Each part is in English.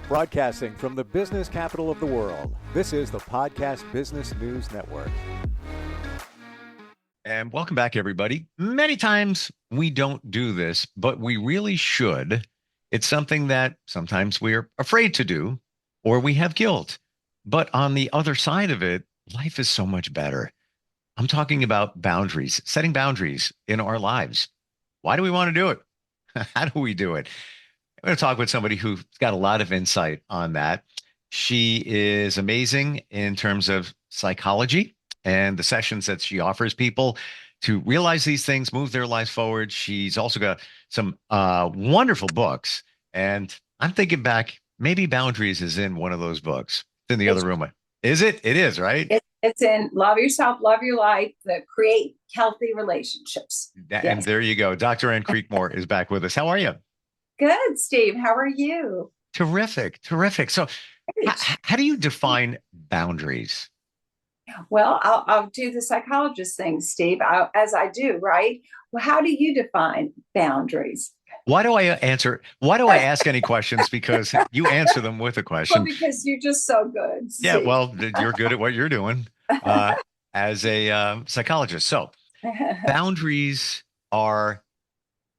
Broadcasting from the business capital of the world, this is the Podcast Business News Network. And welcome back, everybody. Many times we don't do this, but we really should. It's something that sometimes we're afraid to do or we have guilt. But on the other side of it, life is so much better. I'm talking about boundaries, setting boundaries in our lives. Why do we want to do it? How do we do it? I'm going to talk with somebody who's got a lot of insight on that. She is amazing in terms of psychology and the sessions that she offers people to realize these things, move their lives forward. She's also got some wonderful books. And I'm thinking back, maybe Boundaries is in one of those books. It's in the other room. Is it? It is, right? It's in Love Yourself, Love Your Life, the Create Healthy Relationships. And there you go. Dr. Ann Creekmore is back with us. How are you? Good, Steve. How are you? Terrific. Terrific. So how do you define boundaries? Well, I'll do the psychologist thing, Steve, as I do, right? Well, how do you define boundaries? Why do I ask any questions? Because you answer them with a question. Well, because you're just so good. Steve. Yeah, well, you're good at what you're doing as a psychologist. So boundaries are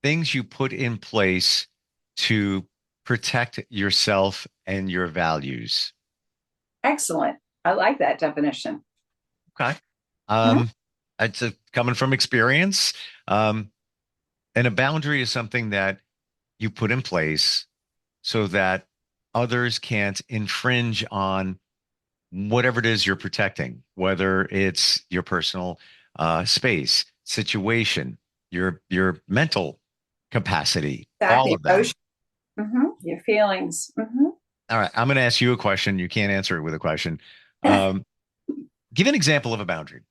things you put in place to protect yourself and your values. Excellent. I like that definition. Okay. It's coming from experience. And a boundary is something that you put in place so that others can't infringe on whatever it is you're protecting, whether it's your personal space, situation, your mental capacity, all of that. Your feelings. All right. I'm going to ask you a question. You can't answer it with a question. Give an example of a boundary.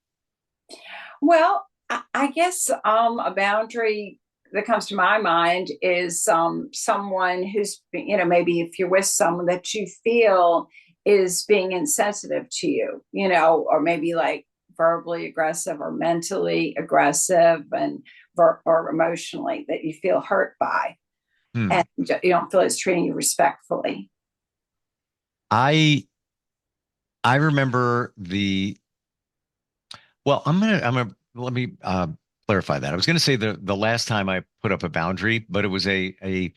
Well, I guess a boundary that comes to my mind is someone who's, maybe if you're with someone that you feel is being insensitive to you, or maybe like verbally aggressive or mentally aggressive or emotionally that you feel hurt by. And you don't feel it's treating you respectfully. I remember let me clarify that. I was going to say the last time I put up a boundary, but it was it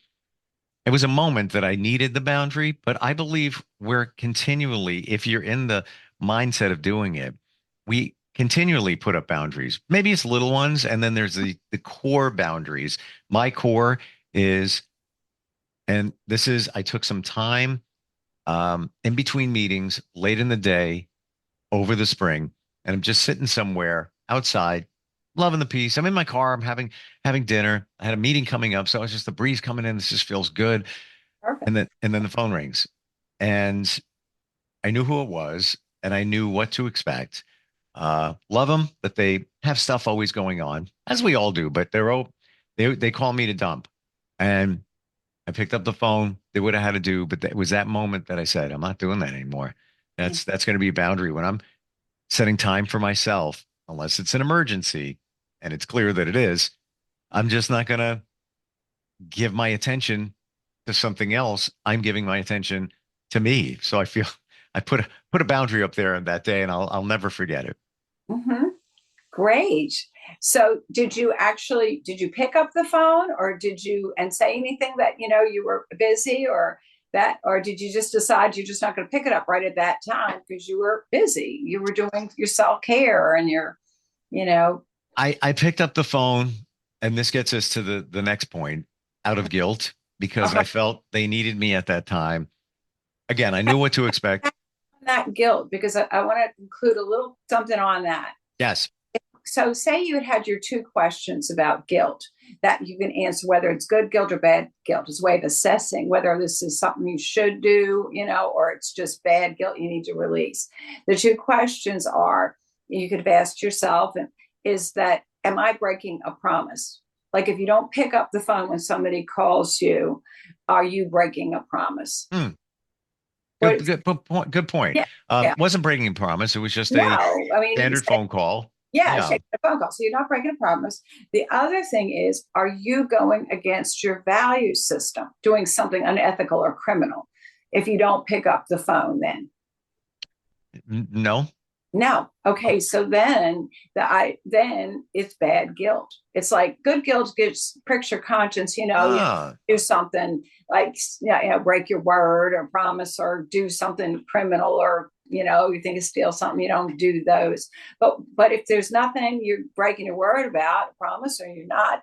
was a moment that I needed the boundary. But I believe we're continually, if you're in the mindset of doing it, we continually put up boundaries. Maybe it's little ones, and then there's the core boundaries. My core is, and this is, I took some time in between meetings late in the day over the spring, and I'm just sitting somewhere outside, loving the peace. I'm in my car. I'm having dinner. I had a meeting coming up, so it's just the breeze coming in. This just feels good. Perfect. And then the phone rings, and I knew who it was, and I knew what to expect. Love them, but they have stuff always going on, as we all do. But they call me to dump, and I picked up the phone. They would have had to do, but it was that moment that I said, I'm not doing that anymore. That's going to be a boundary when I'm setting time for myself, unless it's an emergency and it's clear that it is. I'm just not going to give my attention to something else. I'm giving my attention to me. So I feel I put a boundary up there on that day, and I'll never forget it. Great. So did you pick up the phone, or and say anything that, you were busy or did you just decide you're just not going to pick it up right at that time because you were busy? You were doing your self-care and I picked up the phone, and this gets us to the next point, out of guilt, because I felt they needed me at that time. Again, I knew what to expect. That guilt, because I want to include a little something on that. Yes. So say you had your two questions about guilt that you can answer, whether it's good guilt or bad guilt. It's a way of assessing whether this is something you should do, or it's just bad guilt you need to release. The two questions are, you could have asked yourself, is that, am I breaking a promise? Like if you don't pick up the phone when somebody calls you, are you breaking a promise? Good point. Yeah. Wasn't breaking a promise. It was just a standard phone call. Yeah, a phone call. So you're not breaking a promise. The other thing is, are you going against your value system, doing something unethical or criminal? if you don't pick up the phone then? No. No. Okay. So then it's bad guilt. It's like good guilt gets pricks your conscience. You Ah, do something like break your word or promise or do something criminal, or you think of steal something. You don't do those. But if there's nothing you're breaking your word about, promise, or you're not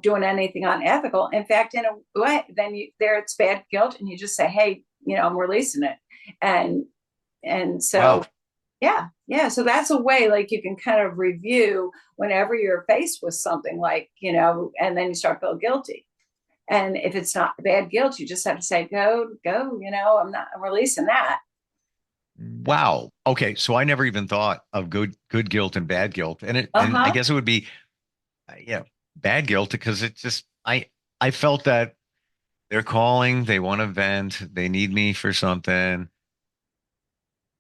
doing anything unethical. In fact, in a way, then it's bad guilt, and you just say, hey, I'm releasing it, and so wow. yeah, yeah. So that's a way like you can kind of review whenever you're faced with something like, and then you start feel guilty. And if it's not bad guilt, you just have to say, go, I'm releasing that. Wow. Okay. So I never even thought of good guilt and bad guilt. And I Uh-huh. guess it would be, yeah, bad guilt because it just, I felt that they're calling, they want to vent, they need me for something.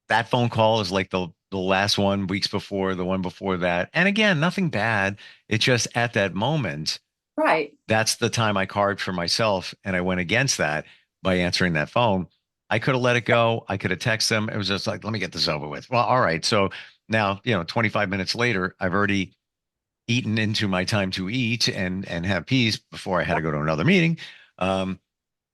That phone call is like the last one weeks before, the one before that. And again, nothing bad. It's just at that moment, Right. that's the time I carved for myself. And I went against that by answering that phone. I could have let it go. I could have texted them. It was just like, let me get this over with. Well, all right. So now, 25 minutes later, I've already eaten into my time to eat and have peace before I had to go to another meeting. Um,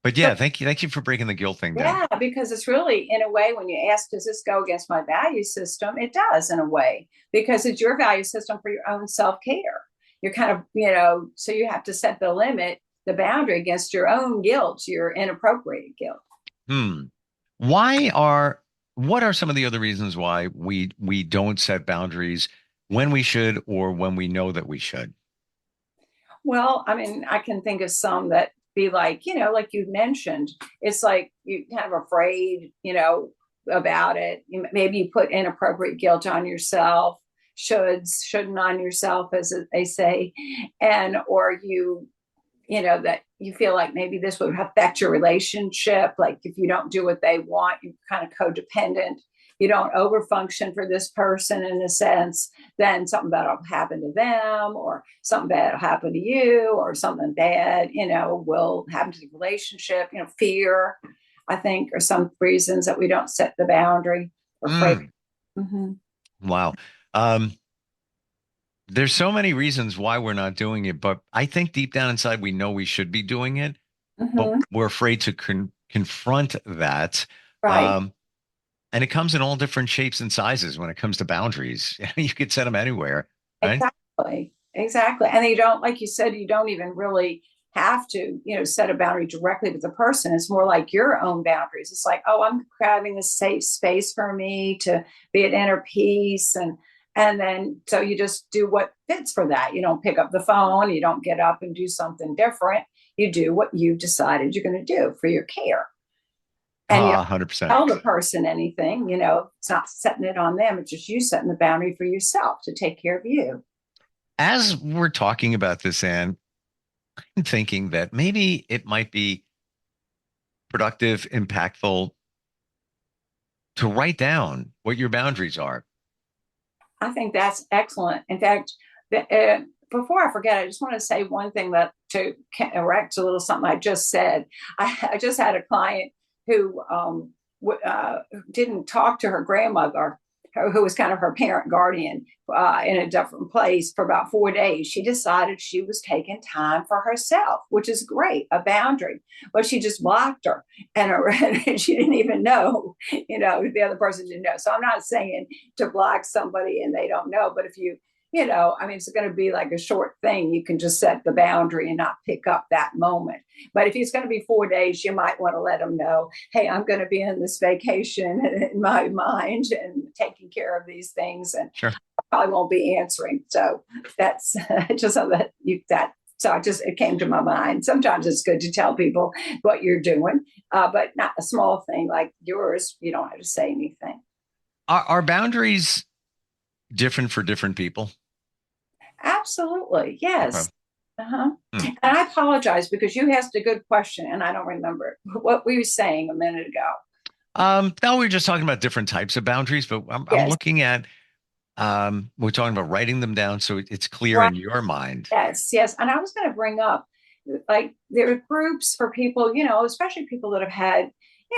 but yeah, thank you for breaking the guilt thing down. Yeah, because it's really, in a way, when you ask, does this go against my value system? It does, in a way, because it's your value system for your own self care. You're kind of, so you have to set the limit, the boundary against your own guilt, your inappropriate guilt. Hmm. Why are what are some of the other reasons why we don't set boundaries when we should or when we know that we should? Well, I mean, I can think of some that be like, like you mentioned, it's like you kind of afraid, about it. Maybe you put inappropriate guilt on yourself, shouldn't on yourself, as they say, and or that you feel like maybe this would affect your relationship. Like if you don't do what they want, you're kind of codependent. You don't overfunction for this person in a sense, then something bad will happen to them, or something bad will happen to you, or something bad, will happen to the relationship. Fear, I think, are some reasons that we don't set the boundary. We're afraid. Mm, Mm-hmm. wow. Um, there's so many reasons why we're not doing it, but I think deep down inside we know we should be doing it, but Mm-hmm. we're afraid to confront that. Right. Um, and it comes in all different shapes and sizes when it comes to boundaries. You could set them anywhere, right? Exactly. Exactly. And you don't, like you said, you don't even really have to, set a boundary directly with the person. It's more like your own boundaries. It's like, oh, I'm having a safe space for me to be at inner peace. And then so you just do what fits for that. You don't pick up the phone, you don't get up and do something different. You do what you've decided you're going to do for your care. And you don't 100%. tell the person anything, it's not setting it on them. It's just you setting the boundary for yourself to take care of you. As we're talking about this, Anne, I'm thinking that maybe it might be productive, impactful to write down what your boundaries are. I think that's excellent. In fact, before I forget, I just want to say one thing that to correct a little something I just said. I just had a client who didn't talk to her grandmother, who was kind of her parent guardian, in a different place for about 4 days. She decided she was taking time for herself, which is great, a boundary. But she just blocked her, and she didn't even know, the other person didn't know. So I'm not saying to block somebody and they don't know, but if I mean, it's going to be like a short thing. You can just set the boundary and not pick up that moment. But if it's going to be 4 days, you might want to let them know, hey, I'm going to be in this vacation in my mind and taking care of these things. And Sure. I probably won't be answering. So that's just so that so it came to my mind. Sometimes it's good to tell people what you're doing, but not a small thing like yours. You don't have to say anything. Are boundaries different for different people? Absolutely. Okay. Yes. Uh-huh. Hmm. And I apologize because you asked a good question and I don't remember what we were saying a minute ago. Now we're just talking about different types of boundaries, but I'm Yes. looking at we're talking about writing them down so it's clear Right. in your mind. Yes. Yes. And I was going to bring up, like, there are groups for people, especially people that have had,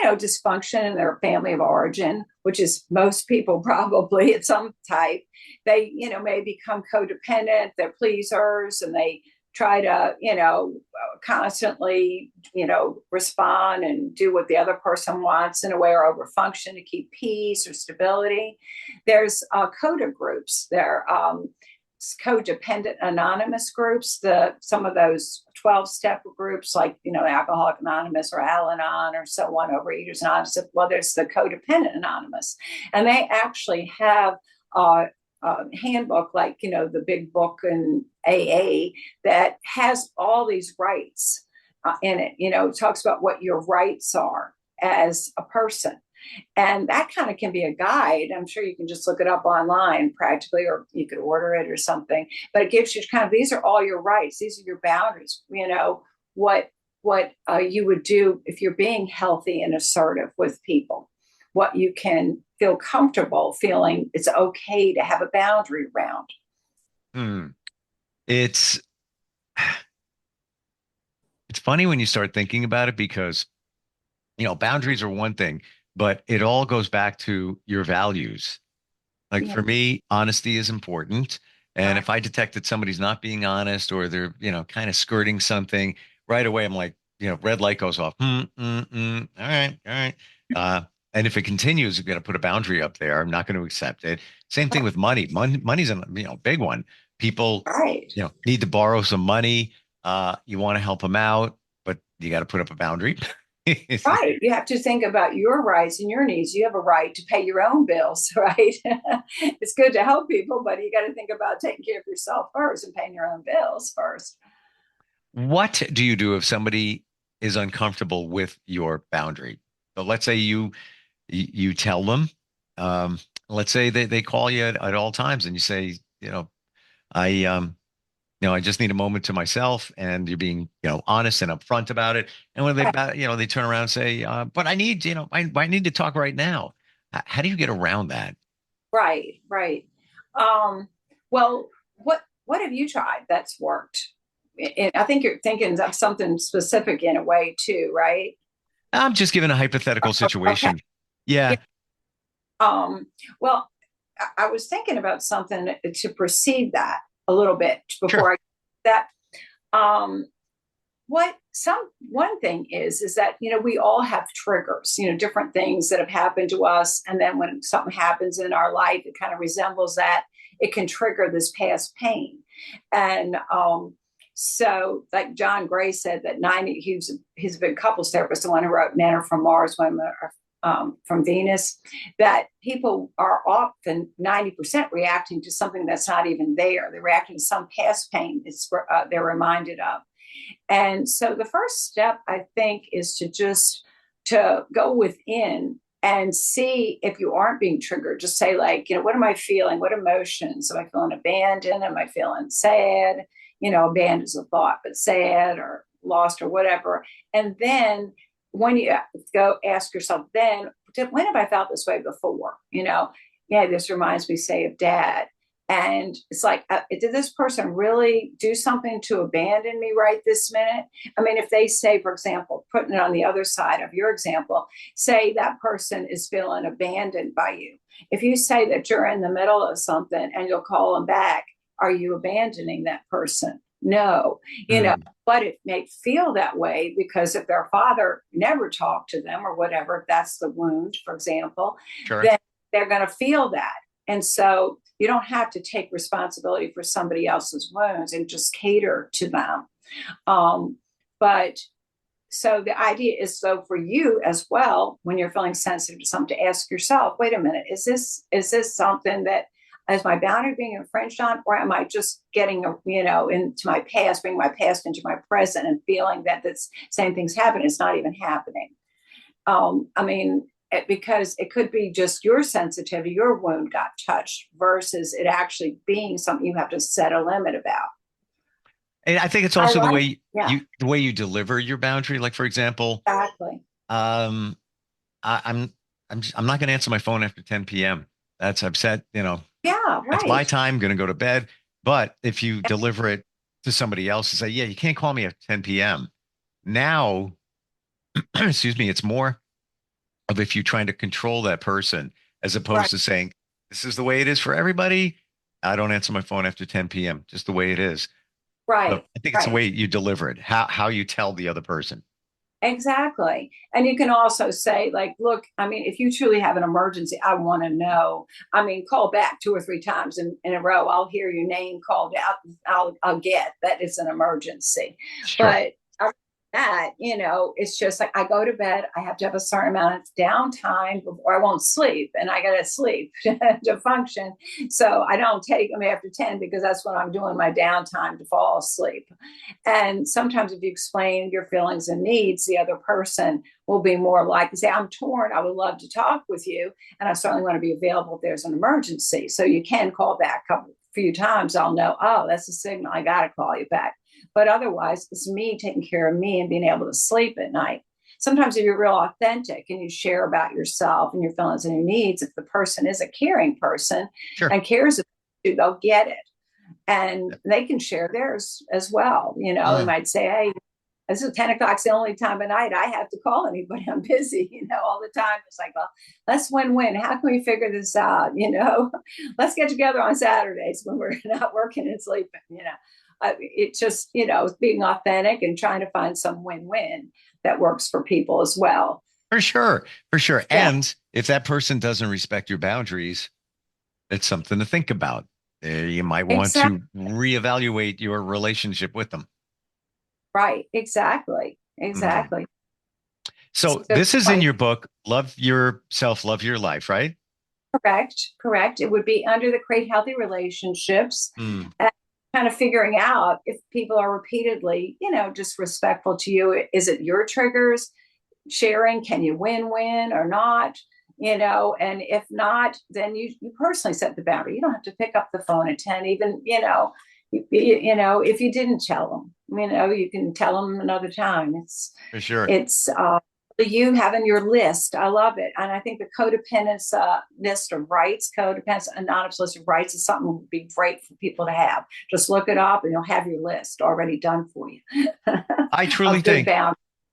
dysfunction in their family of origin, which is most people probably at some type. They, may become codependent, they're pleasers, and they try to, constantly, respond and do what the other person wants in a way, or overfunction to keep peace or stability. There's CODA groups. There codependent anonymous groups, some of those 12-step groups like, Alcoholic Anonymous or Al-Anon or so on, Overeaters Anonymous. Well, there's the Codependent Anonymous. And they actually have a handbook, like, the big book in AA that has all these rights in it. It talks about what your rights are as a person. And that kind of can be a guide. I'm sure you can just look it up online practically, or you could order it or something. But it gives you kind of, these are all your rights. These are your boundaries. What you would do if you're being healthy and assertive with people. What you can feel comfortable feeling it's okay to have a boundary around. It's funny when you start thinking about it, because, boundaries are one thing, but it all goes back to your values. Like, for me, honesty is important. And if I detect that somebody's not being honest, or they're, kind of skirting something, right away, I'm like, red light goes off. All right. All right. And if it continues, you've got to put a boundary up there. I'm not going to accept it. Same thing with money. Money's a big one. People, need to borrow some money. You want to help them out, but you got to put up a boundary. Right. You have to think about your rights and your needs. You have a right to pay your own bills, right? It's good to help people, but you got to think about taking care of yourself first and paying your own bills first. What do you do if somebody is uncomfortable with your boundary? So let's say you tell them, let's say they call you at all times, and you say, I I just need a moment to myself, and you're being, honest and upfront about it. And when they turn around and say, but I need, I need to talk right now. How do you get around that? Right. Well, what have you tried that's worked? And I think you're thinking of something specific in a way too, right? I'm just giving a hypothetical situation. Okay. Yeah. Well, I was thinking about something to precede that a little bit before Sure. I that. One thing is that, we all have triggers, different things that have happened to us. And then when something happens in our life, it kind of resembles that. It can trigger this past pain. And so like John Gray said that he's a big couples therapist, the one who wrote Men Are From Mars, Women Are from Venus, that people are often 90% reacting to something that's not even there. They're reacting to some past pain they're reminded of. And so the first step, I think, is to go within and see if you aren't being triggered. Just say, like, what am I feeling? What emotions? Am I feeling abandoned? Am I feeling sad? Abandoned is a thought, but sad or lost or whatever. And then when you go ask yourself, then when have I felt this way before? This reminds me, say, of Dad. And it's like, did this person really do something to abandon me right this minute? I mean, if they say, for example, putting it on the other side of your example, say that person is feeling abandoned by you. If you say that you're in the middle of something and you'll call them back, are you abandoning that person? No, but it may feel that way because if their father never talked to them or whatever, if that's the wound, for example, Sure. then they're going to feel that. And so you don't have to take responsibility for somebody else's wounds and just cater to them. But so the idea is, so for you as well, when you're feeling sensitive to something, to ask yourself, wait a minute, is this something that is my boundary being infringed on, or am I just getting, into my past, bringing my past into my present and feeling that this same thing's happening? It's not even happening. Because it could be just your sensitivity, your wound got touched versus it actually being something you have to set a limit about. And I think it's also the way you deliver your boundary. Like, for example, exactly. I'm not going to answer my phone after 10 p.m. I've said, Yeah, right. It's my time, going to go to bed. But if you deliver it to somebody else and say, yeah, you can't call me at 10 p.m. Now, excuse me, it's more of if you're trying to control that person, as opposed to saying, this is the way it is for everybody. I don't answer my phone after 10 p.m., just the way it is. Right. So I think it's the way you deliver it, how you tell the other person. Exactly. And you can also say, like, look, I mean, if you truly have an emergency, I want to know. I mean, call back 2 or 3 times in a row. I'll hear your name called out. I'll get that it's an emergency. Sure. But that, it's just like I go to bed, I have to have a certain amount of downtime before I won't sleep, and I got to sleep to function. So I don't take them after 10 because that's when I'm doing my downtime to fall asleep. And sometimes if you explain your feelings and needs, the other person will be more likely to say, I'm torn. I would love to talk with you. And I certainly want to be available if there's an emergency. So you can call back a few times. I'll know, oh, that's a signal. I got to call you back. But otherwise, it's me taking care of me and being able to sleep at night. Sometimes if you're real authentic and you share about yourself and your feelings and your needs, if the person is a caring person and cares about you, they'll get it. And they can share theirs as well. They might say, hey, this is 10 o'clock. It's the only time of night I have to call anybody. I'm busy, all the time. It's like, well, let's win-win. How can we figure this out? Let's get together on Saturdays when we're not working and sleeping, It just, being authentic and trying to find some win-win that works for people as well. For sure. Yeah. And if that person doesn't respect your boundaries, it's something to think about. You might want to reevaluate your relationship with them. Right. Exactly. Mm-hmm. So this is in your book, Love Yourself, Love Your Life, right? Correct. It would be under the Create Healthy Relationships. And kind of figuring out if people are repeatedly, disrespectful to you. Is it your triggers? Sharing, can you win-win or not? And if not, then you personally set the boundary. You don't have to pick up the phone at 10, even, if you didn't tell them, you can tell them another time. It's for sure. It's you having your list. I love it. And I think the codependence list of rights, codependence anonymous list of rights is something that would be great for people to have. Just look it up and you'll have your list already done for you. I truly think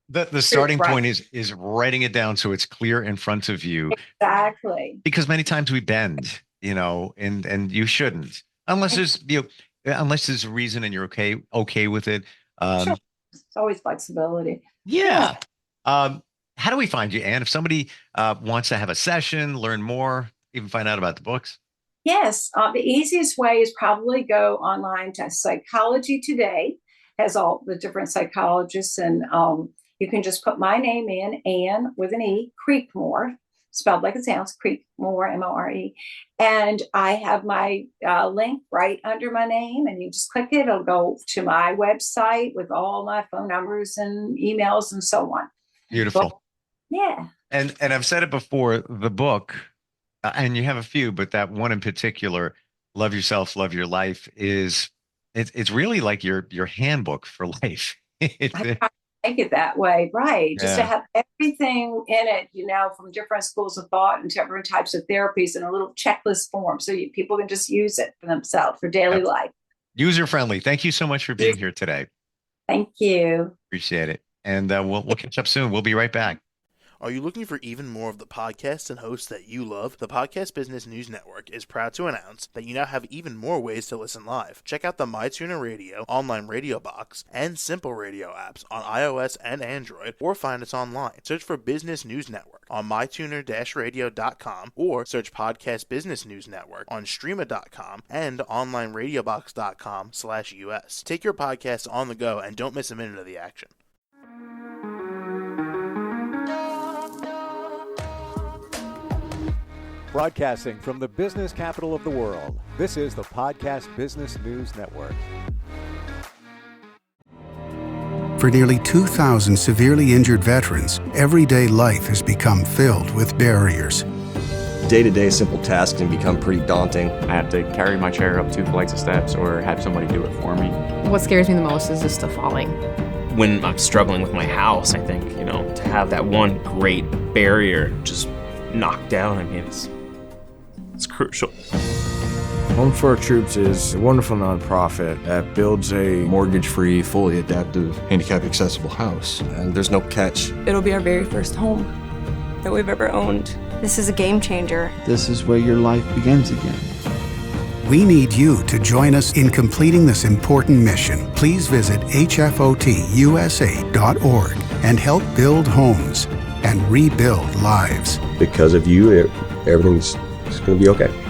the starting point is writing it down so it's clear in front of you. Exactly. Because many times we bend, and you shouldn't, unless there's a reason and you're okay with it. Sure. It's always flexibility. Yeah. How do we find you, Anne? If somebody wants to have a session, learn more, even find out about the books? Yes. The easiest way is probably go online to Psychology Today. Has all the different psychologists, and you can just put my name in, Anne with an E, Creekmore, spelled like it sounds, Creekmore, M-O-R-E. And I have my link right under my name, and you just click it. It'll go to my website with all my phone numbers and emails and so on. Beautiful. Yeah. And I've said it before, the book, and you have a few, but that one in particular, Love Yourself, Love Your Life, it's really like your handbook for life. I make it that way, right? Just to have everything in it, from different schools of thought and different types of therapies in a little checklist form, so people can just use it for themselves for daily life. User friendly. Thank you so much for being here today. Thank you. Appreciate it. And we'll catch up soon. We'll be right back. Are you looking for even more of the podcasts and hosts that you love? The Podcast Business News Network is proud to announce that you now have even more ways to listen live. Check out the MyTuner Radio, online radio box, and Simple Radio apps on iOS and Android, or find us online. Search for Business News Network on mytuner-radio.com, or search Podcast Business News Network on streama.com and onlineradiobox.com/US. Take your podcast on the go and don't miss a minute of the action. Broadcasting from the business capital of the world, this is the Podcast Business News Network. For nearly 2,000 severely injured veterans, everyday life has become filled with barriers. Day-to-day simple tasks can become pretty daunting. I have to carry my chair up 2 flights of steps or have somebody do it for me. What scares me the most is just the falling. When I'm struggling with my house, I think, to have that one great barrier just knocked down, it's crucial. Home for Our Troops is a wonderful nonprofit that builds a mortgage-free, fully adaptive, handicap-accessible house. And there's no catch. It'll be our very first home. that we've ever owned. This is a game changer. This is where your life begins again. We need you to join us in completing this important mission. Please visit hfotusa.org and help build homes and rebuild lives. Because of you, everything's going to be okay.